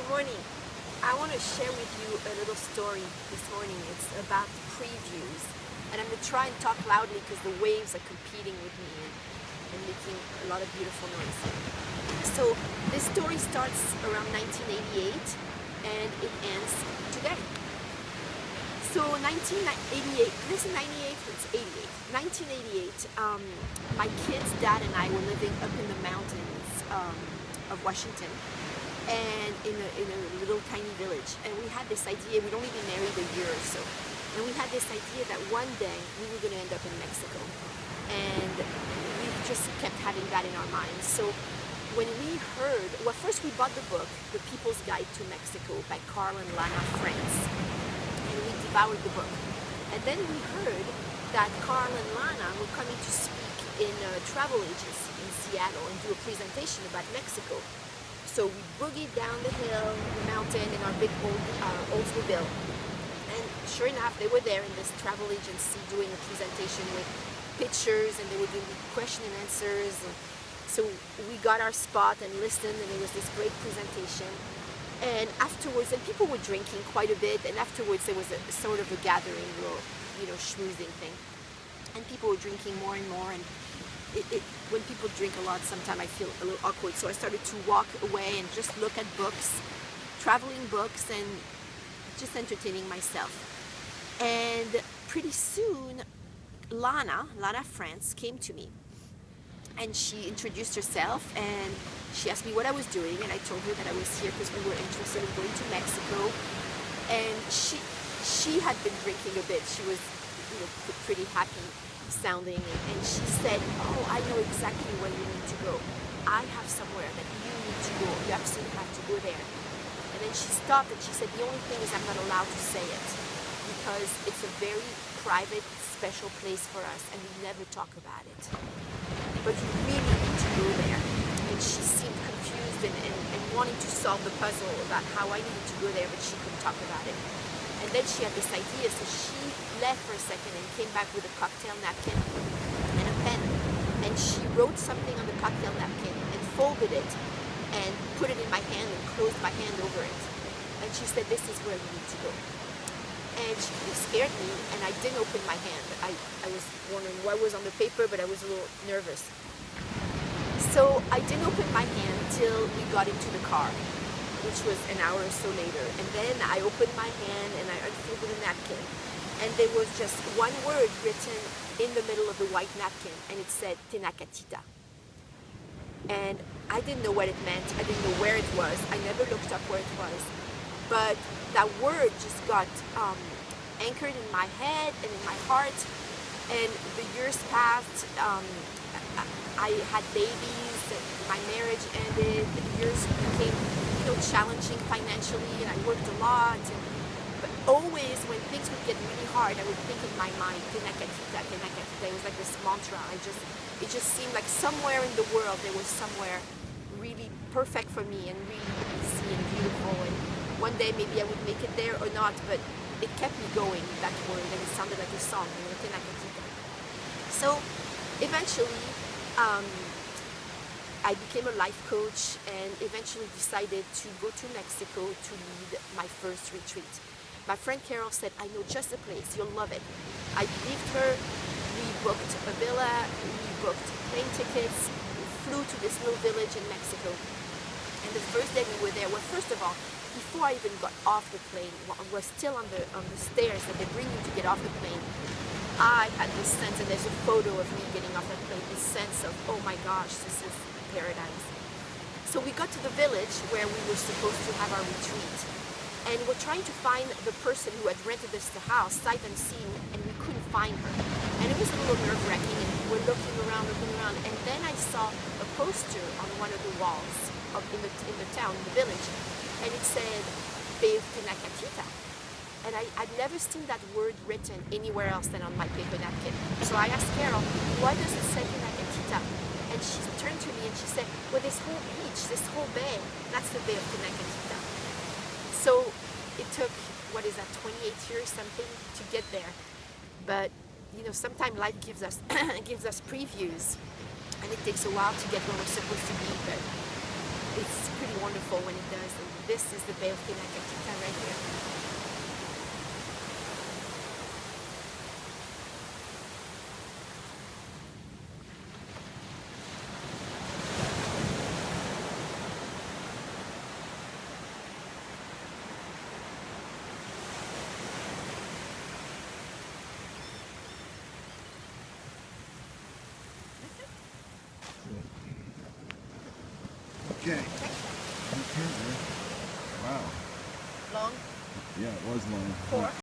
Good morning. I want to share with you a little story this morning. It's about previews. And I'm going to try and talk loudly because the waves are competing with me and making a lot of beautiful noise. So this story starts around 1988 and it ends today. So 1988, this is 98, it's 88. 1988, my kids, dad and I were living up in the mountains of Washington, and in a little tiny village. And we had this idea, we'd only been married a year or so, and we had this idea that one day we were going to end up in Mexico. And we just kept having that in our minds. So when we heard, well, first we bought the book, The People's Guide to Mexico by Carl and Lana France, and we devoured the book. And then we heard that Carl and Lana were coming to speak in a travel agency in Seattle and do a presentation about Mexico. So we boogied down the hill, the mountain in our big Oldsmobile. And sure enough, they were there in this travel agency doing a presentation with pictures, and they were doing question and answers. And so we got our spot and listened, and it was this great presentation. And afterwards, and people were drinking quite a bit, and afterwards there was a sort of a gathering, little, schmoozing thing. And people were drinking more and more, and when people drink a lot, sometimes I feel a little awkward. So I started to walk away and just look at books, traveling books, and just entertaining myself. And pretty soon, Lana France came to me. And she introduced herself, and she asked me what I was doing, and I told her that I was here because we were interested in going to Mexico. And she had been drinking a bit. She was pretty happy sounding, and she said, "Oh, I know exactly where you need to go. I have somewhere that you need to go. You absolutely have to go there." And then she stopped and she said, "The only thing is I'm not allowed to say it because it's a very private, special place for us, and we never talk about it. But you really need to go there." And she seemed confused and wanting to solve the puzzle about how I needed to go there, but she couldn't talk about it. And then she had this idea, so she left for a second and came back with a cocktail napkin and a pen. And she wrote something on the cocktail napkin and folded it and put it in my hand and closed my hand over it. And she said, "This is where you need to go." And she kind of scared me, and I didn't open my hand. I was wondering what was on the paper, but I was a little nervous. So I didn't open my hand till we got into the car, which was an hour or so later. And then I opened my hand and I unfolded a napkin. And there was just one word written in the middle of the white napkin, and it said, "Tenacatita." And I didn't know what it meant. I didn't know where it was. I never looked up where it was. But that word just got anchored in my head and in my heart. And the years passed. I had babies, and my marriage ended. The years became challenging financially, and I worked a lot. But always when things would get really hard, I would think in my mind, "Tenacatita, tenacatita." It was like this mantra. It just seemed like somewhere in the world there was somewhere really perfect for me and really easy and beautiful. And one day maybe I would make it there or not, but it kept me going, that word, and it sounded like a song, tenacatita. So eventually, I became a life coach and eventually decided to go to Mexico to lead my first retreat. My friend Carol said, "I know just the place, you'll love it." I believed her. We booked a villa, we booked plane tickets, we flew to this little village in Mexico. And the first day we were there, well, first of all, before I even got off the plane, was still on the stairs that they bring you to get off the plane, I had this sense, and there's a photo of me getting off that plane, this sense of, oh my gosh, this is paradise. So we got to the village where we were supposed to have our retreat, and we're trying to find the person who had rented us the house, sight unseen, and we couldn't find her. And it was a little nerve-wracking, and we're looking around, and then I saw a poster on one of the walls in the town, in the village, and it said, "Babe Tenacatita." And I'd never seen that word written anywhere else than on my paper napkin. So I asked Carol, "Why does it say Tenacatita?" And she turned to me and she said, "Well, this whole beach, this whole bay, that's the Bay of Tenacatita." So it took, 28 years something to get there. But sometimes life gives us gives us previews, and it takes a while to get where we're supposed to be. But it's pretty really wonderful when it does. And this is the Bay of Pinacatita right here. Okay. Okay. Wow. Long? Yeah, it was long. 4.